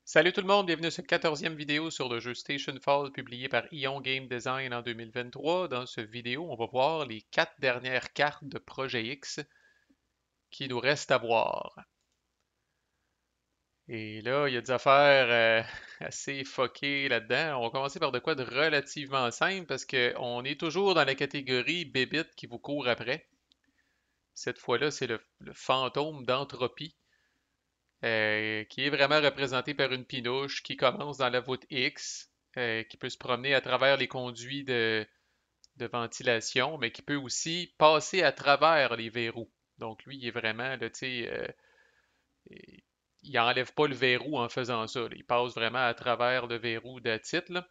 Salut tout le monde, bienvenue à cette 14e vidéo sur le jeu Stationfall publié par Ion Game Design en 2023. Dans cette vidéo, on va voir les 4 dernières cartes de Projet X qui nous restent à voir. Et là, il y a des affaires assez fuckées là-dedans. On va commencer par de quoi de relativement simple parce qu'on est toujours dans la catégorie bébite qui vous court après. Cette fois-là, c'est le fantôme d'Entropie qui est vraiment représenté par une pinouche qui commence dans la voûte X, qui peut se promener à travers les conduits de ventilation, mais qui peut aussi passer à travers les verrous. Donc lui, il est vraiment, là, tu sais, il n'enlève pas le verrou en faisant ça, là. Il passe vraiment à travers le verrou de titre.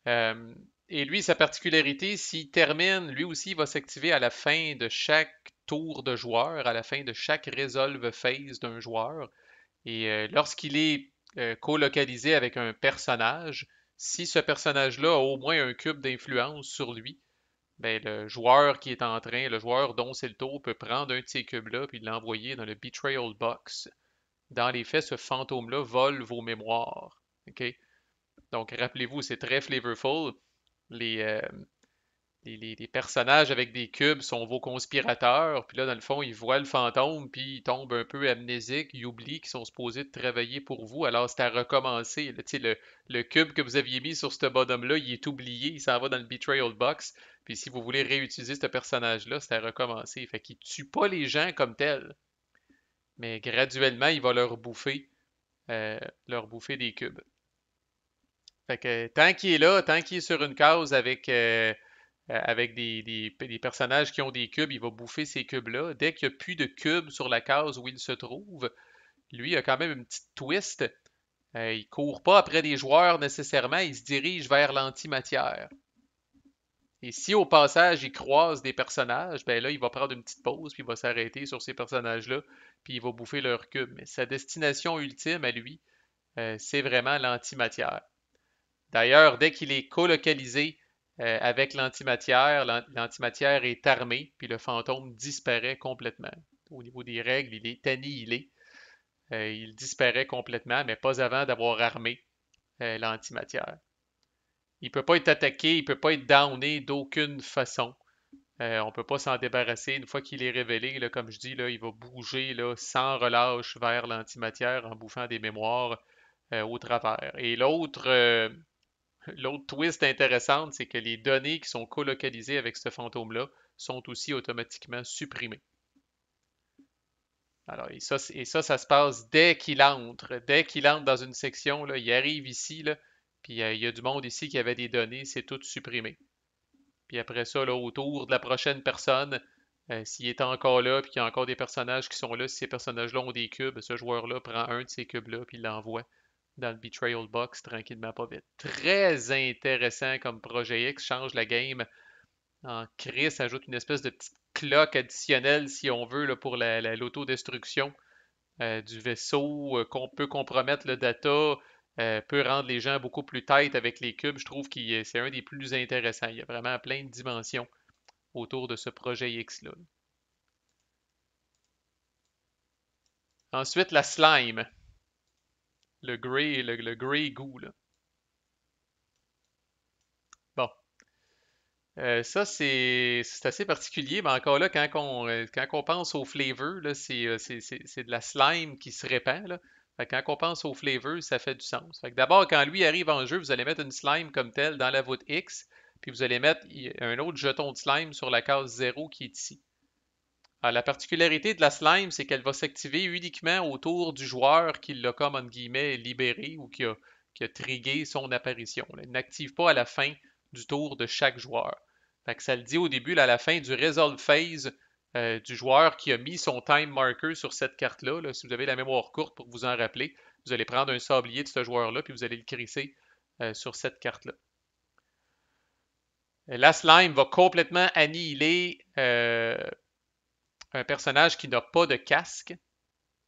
Euh, et lui, sa particularité, s'il termine, lui aussi, il va s'activer à la fin de chaque tour de joueur, à la fin de chaque resolve phase d'un joueur. Et lorsqu'il est colocalisé avec un personnage, si ce personnage-là a au moins un cube d'influence sur lui, ben, le joueur dont c'est le tour peut prendre un de ces cubes-là puis l'envoyer dans le Betrayal Box. Dans les faits, ce fantôme-là vole vos mémoires. OK? Donc, rappelez-vous, c'est très flavorful. Les, euh, les personnages avec des cubes sont vos conspirateurs, puis là, dans le fond, ils voient le fantôme, puis ils tombent un peu amnésiques, ils oublient qu'ils sont supposés de travailler pour vous, alors c'est à recommencer. Là, tu sais, le cube que vous aviez mis sur ce bottom-là, il est oublié, il s'en va dans le Betrayal Box, puis si vous voulez réutiliser ce personnage-là, c'est à recommencer. Fait qu'il tue pas les gens comme tels, mais graduellement, il va leur bouffer des cubes. Fait que tant qu'il est là, tant qu'il est sur une case avec des personnages qui ont des cubes, il va bouffer ces cubes-là. Dès qu'il n'y a plus de cubes sur la case où il se trouve, lui a quand même une petite twist. Il court pas après des joueurs nécessairement, il se dirige vers l'antimatière. Et si au passage il croise des personnages, ben là il va prendre une petite pause puis il va s'arrêter sur ces personnages-là puis il va bouffer leur cube. Mais sa destination ultime à lui, c'est vraiment l'antimatière. D'ailleurs, dès qu'il est colocalisé avec l'antimatière, l'antimatière est armée, puis le fantôme disparaît complètement. Au niveau des règles, il est annihilé. Il disparaît complètement, mais pas avant d'avoir armé l'antimatière. Il ne peut pas être attaqué, il ne peut pas être downé d'aucune façon. On ne peut pas s'en débarrasser. Une fois qu'il est révélé, là, comme je dis, là, il va bouger là, sans relâche vers l'antimatière en bouffant des mémoires au travers. Et l'autre twist intéressante, c'est que les données qui sont colocalisées avec ce fantôme-là sont aussi automatiquement supprimées. Alors, ça se passe dès qu'il entre. Dès qu'il entre dans une section, là, il arrive ici, là, puis il y a du monde ici qui avait des données, c'est tout supprimé. Puis après ça, là, autour de la prochaine personne, s'il est encore là, puis qu'il y a encore des personnages qui sont là, si ces personnages-là ont des cubes, ce joueur-là prend un de ces cubes-là, puis l'envoie dans le Betrayal Box tranquillement, pas vite. Très intéressant comme projet X, change la game en Chris, ajoute une espèce de petite cloque additionnelle, si on veut, là, pour l'autodestruction du vaisseau, qu'on peut compromettre le data, peut rendre les gens beaucoup plus tight avec les cubes. Je trouve que c'est un des plus intéressants. Il y a vraiment plein de dimensions autour de ce projet X-là. Ensuite, la slime, le grey goo, là. Bon, ça, c'est assez particulier, mais encore là, quand on pense au flavor, là, c'est de la slime qui se répand, là. Fait que quand on pense au flavor, ça fait du sens. Fait que d'abord, quand lui arrive en jeu, vous allez mettre une slime comme telle dans la voûte X, puis vous allez mettre un autre jeton de slime sur la case 0 qui est ici. Alors, la particularité de la slime, c'est qu'elle va s'activer uniquement autour du joueur qui l'a comme, entre guillemets, libéré ou qui a trigué son apparition. Elle n'active pas à la fin du tour de chaque joueur. Fait que ça le dit au début, là, à la fin du Resolve Phase du joueur qui a mis son time marker sur cette carte-là. Là, si vous avez la mémoire courte pour vous en rappeler, vous allez prendre un sablier de ce joueur-là, puis vous allez le crisser sur cette carte-là. La slime va complètement annihiler un personnage qui n'a pas de casque,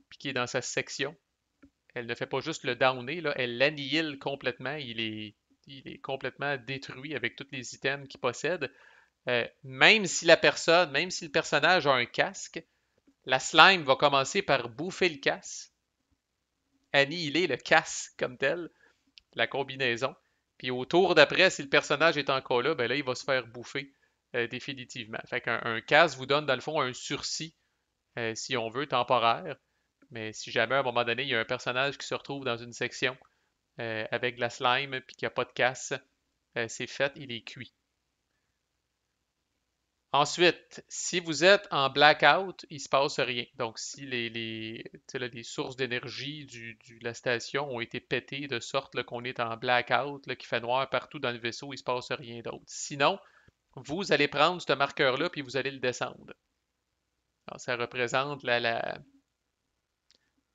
puis qui est dans sa section. Elle ne fait pas juste le downer, là, elle l'annihile complètement. Il est complètement détruit avec tous les items qu'il possède. Même si le personnage a un casque, la slime va commencer par bouffer le casque. annihiler le casse comme tel, la combinaison. Puis au tour d'après, si le personnage est encore là, ben là, il va se faire bouffer définitivement. Fait qu'un un casse vous donne dans le fond un sursis, si on veut, temporaire. Mais si jamais à un moment donné, il y a un personnage qui se retrouve dans une section avec de la slime puis qu'il n'y a pas de casse, c'est fait, il est cuit. Ensuite, si vous êtes en blackout, il ne se passe rien. Donc, si tu sais, là, les sources d'énergie de la station ont été pétées de sorte là, qu'on est en blackout, là, qu'il fait noir partout dans le vaisseau, il ne se passe rien d'autre. Sinon, vous allez prendre ce marqueur-là puis vous allez le descendre. Alors, ça représente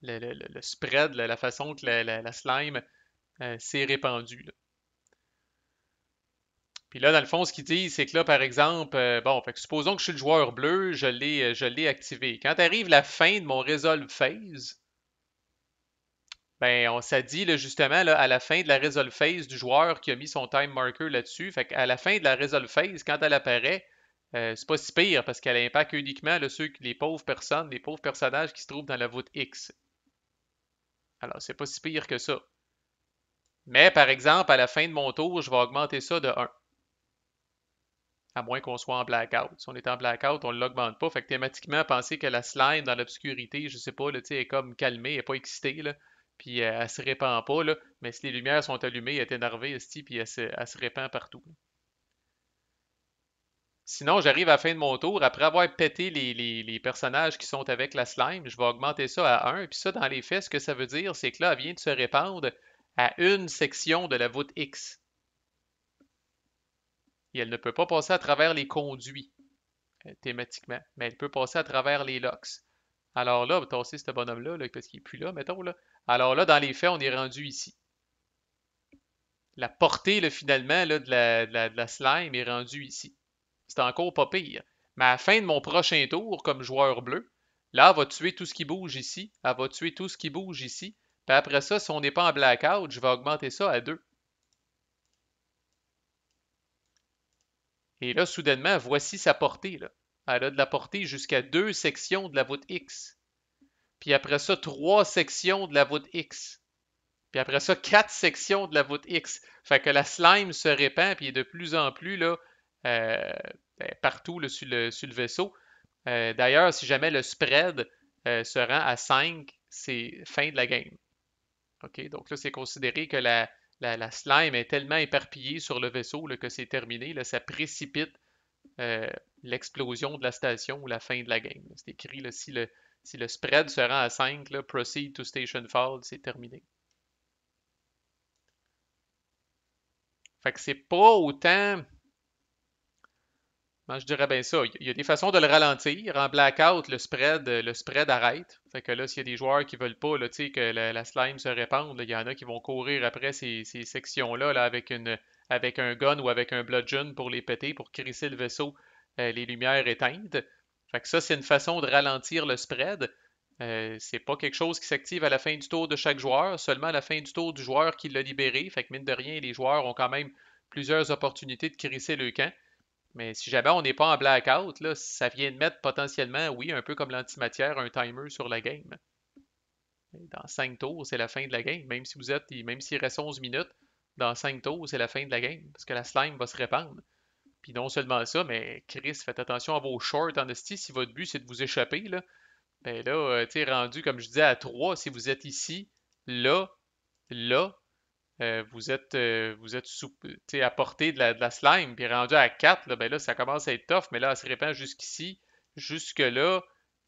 le spread, la façon que la slime s'est répandue, là. Puis là, dans le fond, ce qu'ils disent, c'est que là, par exemple, bon, fait que supposons que je suis le joueur bleu, je l'ai activé. Quand arrive la fin de mon Resolve Phase, ben, ça dit là, justement là, à la fin de la Resolve Phase du joueur qui a mis son time marker là-dessus. Fait qu'à la fin de la Resolve Phase, quand elle apparaît, c'est pas si pire parce qu'elle impacte uniquement là, les pauvres personnes, les pauvres personnages qui se trouvent dans la voûte X. Alors, c'est pas si pire que ça. Mais par exemple, à la fin de mon tour, je vais augmenter ça de 1. À moins qu'on soit en blackout. Si on est en blackout, on ne l'augmente pas. Fait que thématiquement, penser que la slime dans l'obscurité, je sais pas, là, tu sais, elle est comme calmée, elle n'est pas excitée, là, puis elle se répand pas, là, mais si les lumières sont allumées, elle est énervée, esti, puis elle se répand partout. Sinon, j'arrive à la fin de mon tour, après avoir pété les personnages qui sont avec la slime, je vais augmenter ça à 1, puis ça, dans les faits, ce que ça veut dire, c'est que là, elle vient de se répandre à une section de la voûte X. Et elle ne peut pas passer à travers les conduits. Thématiquement, mais elle peut passer à travers les locks. Alors là, tasser ce bonhomme-là, là, parce qu'il n'est plus là, mettons, là. Alors là, dans les faits, on est rendu ici. La portée, là, finalement, là, de la slime est rendue ici. C'est encore pas pire. Mais à la fin de mon prochain tour, comme joueur bleu, là, elle va tuer tout ce qui bouge ici. Elle va tuer tout ce qui bouge ici. Puis après ça, si on n'est pas en blackout, je vais augmenter ça à 2. Et là, soudainement, voici sa portée, là. Elle a de la portée jusqu'à 2 sections de la voûte X. Puis après ça, 3 sections de la voûte X. Puis après ça, 4 sections de la voûte X. Fait que la slime se répand, puis est de plus en plus là, euh, partout là, sur le vaisseau. D'ailleurs, si jamais le spread se rend à 5, c'est fin de la game. OK? Donc là, c'est considéré que la slime est tellement éparpillée sur le vaisseau là, que c'est terminé. Là, ça précipite euh, l'explosion de la station ou la fin de la game. C'est écrit là, si le spread se rend à 5, là, proceed to station fall, c'est terminé. Fait que c'est pas autant. Moi, je dirais bien ça. Il y a des façons de le ralentir. En blackout, le spread arrête. Fait que là, s'il y a des joueurs qui veulent pas là, que la slime se répande, là, il y en a qui vont courir après ces sections-là là, avec un gun ou avec un bludgeon pour les péter, pour crisser le vaisseau, les lumières éteintes. Fait que ça, c'est une façon de ralentir le spread. C'est pas quelque chose qui s'active à la fin du tour de chaque joueur, seulement à la fin du tour du joueur qui l'a libéré. Fait que mine de rien, les joueurs ont quand même plusieurs opportunités de crisser le camp. Mais si jamais on n'est pas en blackout, là, ça vient de mettre potentiellement, oui, un peu comme l'antimatière, un timer sur la game. Dans 5 tours, c'est la fin de la game. Même s'il reste 11 minutes, dans 5 tours, c'est la fin de la game. Parce que la slime va se répandre. Puis non seulement ça, mais Chris, faites attention à vos shorts en esti. Si votre but c'est de vous échapper, là, ben là, tu sais, rendu, comme je disais, à 3, si vous êtes ici, là, là, vous êtes à portée de la slime, puis rendu à 4, là, ben là, ça commence à être tough, mais là, elle se répand jusqu'ici, jusque-là,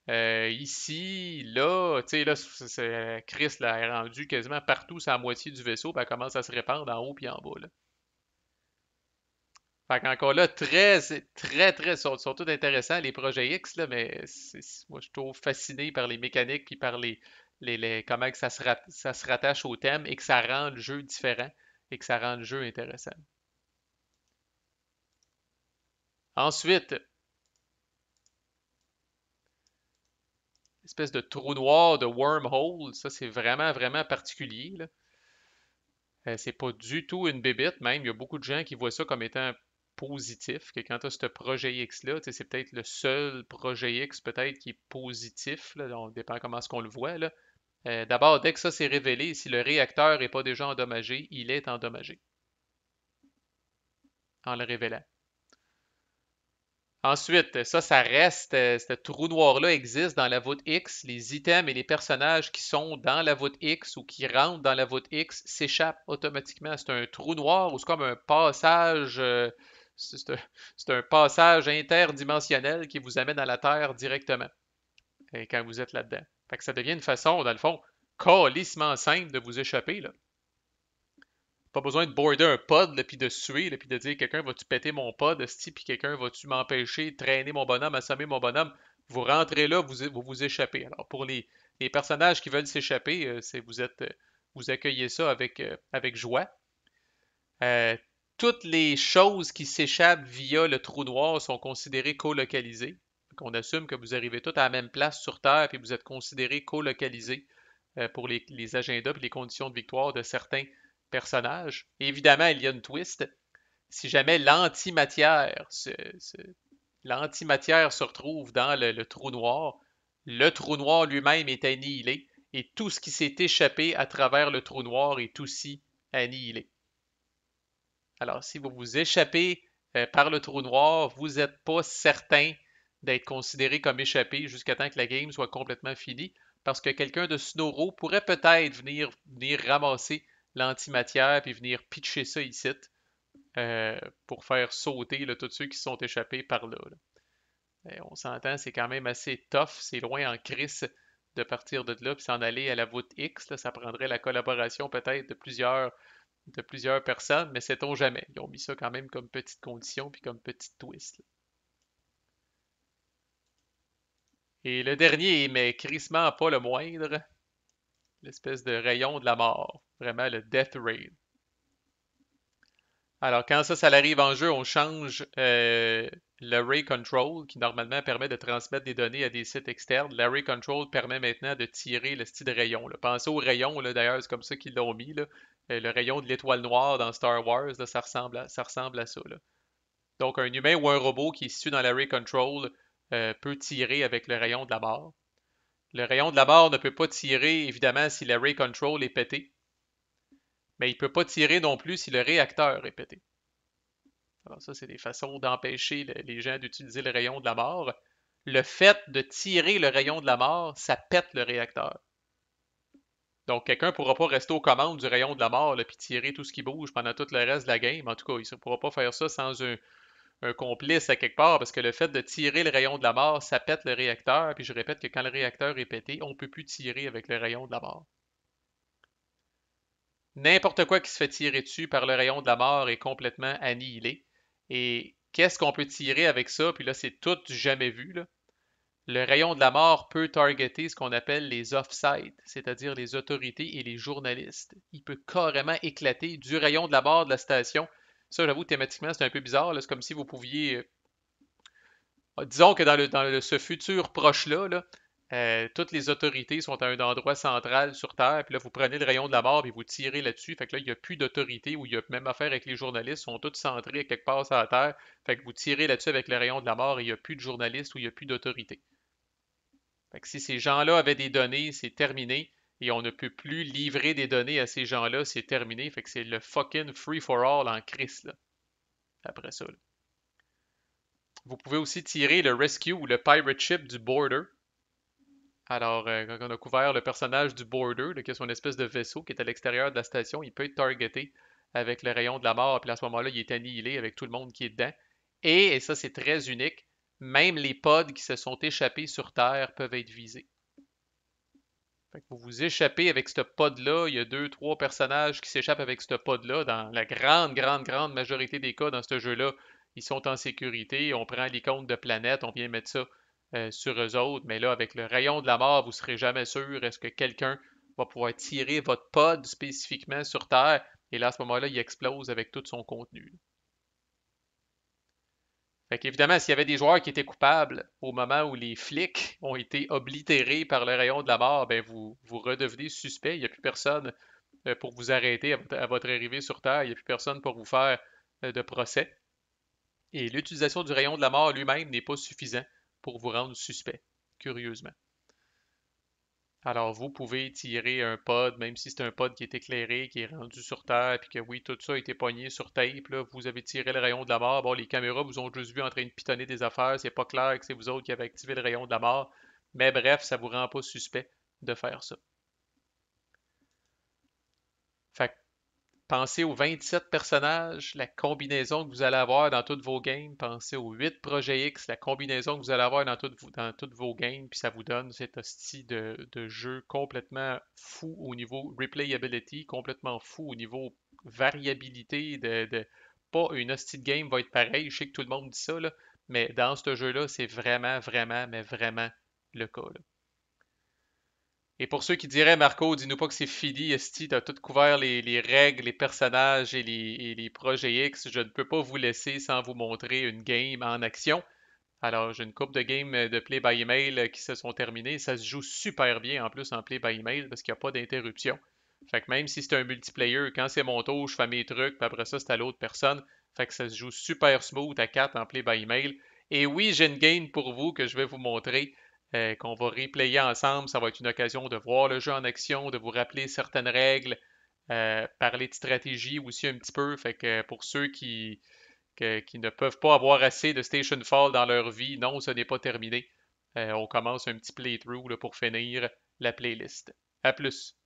ici, là, tu sais, là, Chris, là, elle est rendue quasiment partout, c'est la moitié du vaisseau, puis elle commence à se répandre en haut puis en bas, là. Fait qu'encore là, très, très, sont tous intéressants, les projets X, là, mais moi, je trouve fasciné par les mécaniques puis par comment que ça se rattache au thème et que ça rend le jeu différent et que ça rend le jeu intéressant. Ensuite, espèce de trou noir, de wormhole, ça, c'est vraiment, vraiment particulier, là. C'est pas du tout une bébite, même. Il y a beaucoup de gens qui voient ça comme étant positif, que quand tu as ce projet X-là, c'est peut-être le seul projet X peut-être qui est positif, là, donc dépend comment est-ce qu'on le voit, là. D'abord, dès que ça s'est révélé, si le réacteur n'est pas déjà endommagé, il est endommagé en le révélant. Ensuite, ça reste, ce trou noir-là existe dans la voûte X. Les items et les personnages qui sont dans la voûte X ou qui rentrent dans la voûte X s'échappent automatiquement. C'est un trou noir ou c'est comme un passage, c'est un, c'est un passage interdimensionnel qui vous amène à la Terre directement quand vous êtes là-dedans. Fait que ça devient une façon, dans le fond, calissement simple de vous échapper, là. Pas besoin de border un pod, là, puis de suer, là, puis de dire quelqu'un va-tu péter mon pod, esti, puis quelqu'un va-tu m'empêcher de traîner mon bonhomme, assommer mon bonhomme. Vous rentrez là, vous échappez. Alors pour les personnages qui veulent s'échapper, vous accueillez ça avec joie. Euh, Toutes les choses qui s'échappent via le trou noir sont considérées colocalisées. Donc, on assume que vous arrivez tous à la même place sur Terre, puis vous êtes considérés colocalisés pour les agendas et les conditions de victoire de certains personnages. Et évidemment, il y a une twist. Si jamais l'antimatière se retrouve dans le trou noir, le trou noir lui-même est annihilé et tout ce qui s'est échappé à travers le trou noir est aussi annihilé. Alors, si vous vous échappez par le trou noir, vous n'êtes pas certain d'être considéré comme échappé jusqu'à temps que la game soit complètement finie, parce que quelqu'un de Snowro pourrait peut-être venir ramasser l'antimatière puis venir pitcher ça ici euh, pour faire sauter là, tous ceux qui sont échappés par là. On s'entend, c'est quand même assez tough, c'est loin en crise de partir de là puis s'en aller à la voûte X. Là, ça prendrait la collaboration peut-être de plusieurs personnes, mais sait-on jamais. Ils ont mis ça quand même comme petite condition puis comme petite twist, là. Et le dernier, mais crissement pas le moindre, l'espèce de rayon de la mort. Vraiment le Death Ray. Alors, quand ça arrive en jeu, on change l'array control qui normalement permet de transmettre des données à des sites externes. L'array control permet maintenant de tirer le style de rayon, là. Pensez au rayon, là, d'ailleurs, c'est comme ça qu'ils l'ont mis, là. Le rayon de l'étoile noire dans Star Wars, là, ça ressemble à ça, là. Donc, un humain ou un robot qui est situé dans l'array control peut tirer avec le rayon de la mort. Le rayon de la mort ne peut pas tirer, évidemment, si l'array control est pété, mais il ne peut pas tirer non plus si le réacteur est pété. Alors ça, c'est des façons d'empêcher les gens d'utiliser le rayon de la mort. Le fait de tirer le rayon de la mort, ça pète le réacteur. Donc, quelqu'un ne pourra pas rester aux commandes du rayon de la mort puis tirer tout ce qui bouge pendant tout le reste de la game. En tout cas, il ne pourra pas faire ça sans un complice à quelque part, parce que le fait de tirer le rayon de la mort, ça pète le réacteur. Puis je répète que quand le réacteur est pété, on ne peut plus tirer avec le rayon de la mort. N'importe quoi qui se fait tirer dessus par le rayon de la mort est complètement annihilé. Et qu'est-ce qu'on peut tirer avec ça? Puis là, c'est tout du jamais vu, là. Le rayon de la mort peut targeter ce qu'on appelle les off-site, c'est-à-dire les autorités et les journalistes. Il peut carrément éclater du rayon de la mort de la station. Ça, j'avoue, thématiquement, c'est un peu bizarre, là. C'est comme si vous pouviez disons que ce futur proche-là, là, toutes les autorités sont à un endroit central sur Terre, puis là, vous prenez le rayon de la mort et vous tirez là-dessus. Fait que là, il n'y a plus d'autorité ou il y a même affaire avec les journalistes, sont tous centrés quelque part sur la Terre. Fait que vous tirez là-dessus avec le rayon de la mort et il n'y a plus de journalistes ou il n'y a plus d'autorité. Fait que si ces gens-là avaient des données, c'est terminé. Et on ne peut plus livrer des données à ces gens-là, c'est terminé. Fait que c'est le fucking free for all en crise, là, après ça, là. Vous pouvez aussi tirer le rescue ou le pirate ship du border. Alors, quand on a couvert le personnage du Border, là, qui est son espèce de vaisseau qui est à l'extérieur de la station, il peut être targeté avec le rayon de la mort, puis à ce moment-là, il est annihilé avec tout le monde qui est dedans. Et ça, c'est très unique, même les pods qui se sont échappés sur Terre peuvent être visés. Fait que vous vous échappez avec ce pod-là, il y a deux, trois personnages qui s'échappent avec ce pod-là. Dans la grande, grande, grande majorité des cas dans ce jeu-là, ils sont en sécurité. On prend l'icône de planète, on vient mettre ça sur eux autres. Mais là, avec le rayon de la mort, vous ne serez jamais sûr. Est-ce que quelqu'un va pouvoir tirer votre pod spécifiquement sur Terre? Et là, à ce moment-là, il explose avec tout son contenu. Fait qu'évidemment, s'il y avait des joueurs qui étaient coupables au moment où les flics ont été oblitérés par le rayon de la mort, ben vous redevenez suspect. Il n'y a plus personne pour vous arrêter à votre arrivée sur Terre. Il n'y a plus personne pour vous faire de procès. Et l'utilisation du rayon de la mort lui-même n'est pas suffisant pour vous rendre suspect, curieusement. Alors, vous pouvez tirer un pod, même si c'est un pod qui est éclairé, qui est rendu sur Terre, puis que oui, tout ça a été pogné sur tape, là, vous avez tiré le rayon de la mort. Bon, les caméras vous ont juste vu en train de pitonner des affaires, c'est pas clair que c'est vous autres qui avez activé le rayon de la mort. Mais bref, ça vous rend pas suspect de faire ça. Fait que pensez aux 27 personnages, la combinaison que vous allez avoir dans toutes vos games. Pensez aux 8 projets X, la combinaison que vous allez avoir dans toutes vos games. Puis ça vous donne cet hostie de jeu complètement fou au niveau replayability, complètement fou au niveau variabilité. Pas une hostie de game va être pareil. Je sais que tout le monde dit ça, là, mais dans ce jeu-là, c'est vraiment, vraiment, mais vraiment le cas, là. Et pour ceux qui diraient, Marco, dis-nous pas que c'est fini, esti, t'as tout couvert les règles, les personnages et les projets X, je ne peux pas vous laisser sans vous montrer une game en action. Alors, j'ai une coupe de games de play by email qui se sont terminées. Ça se joue super bien en plus en play by email parce qu'il n'y a pas d'interruption. Fait que même si c'est un multiplayer, quand c'est mon tour, je fais mes trucs, puis après ça, c'est à l'autre personne. Fait que ça se joue super smooth à 4 en play by email. Et oui, j'ai une game pour vous que je vais vous montrer, qu'on va replayer ensemble. Ça va être une occasion de voir le jeu en action, de vous rappeler certaines règles, parler de stratégie aussi un petit peu. Fait que pour ceux qui ne peuvent pas avoir assez de Station Fall dans leur vie, non, ce n'est pas terminé. On commence un petit playthrough là, pour finir la playlist. À plus!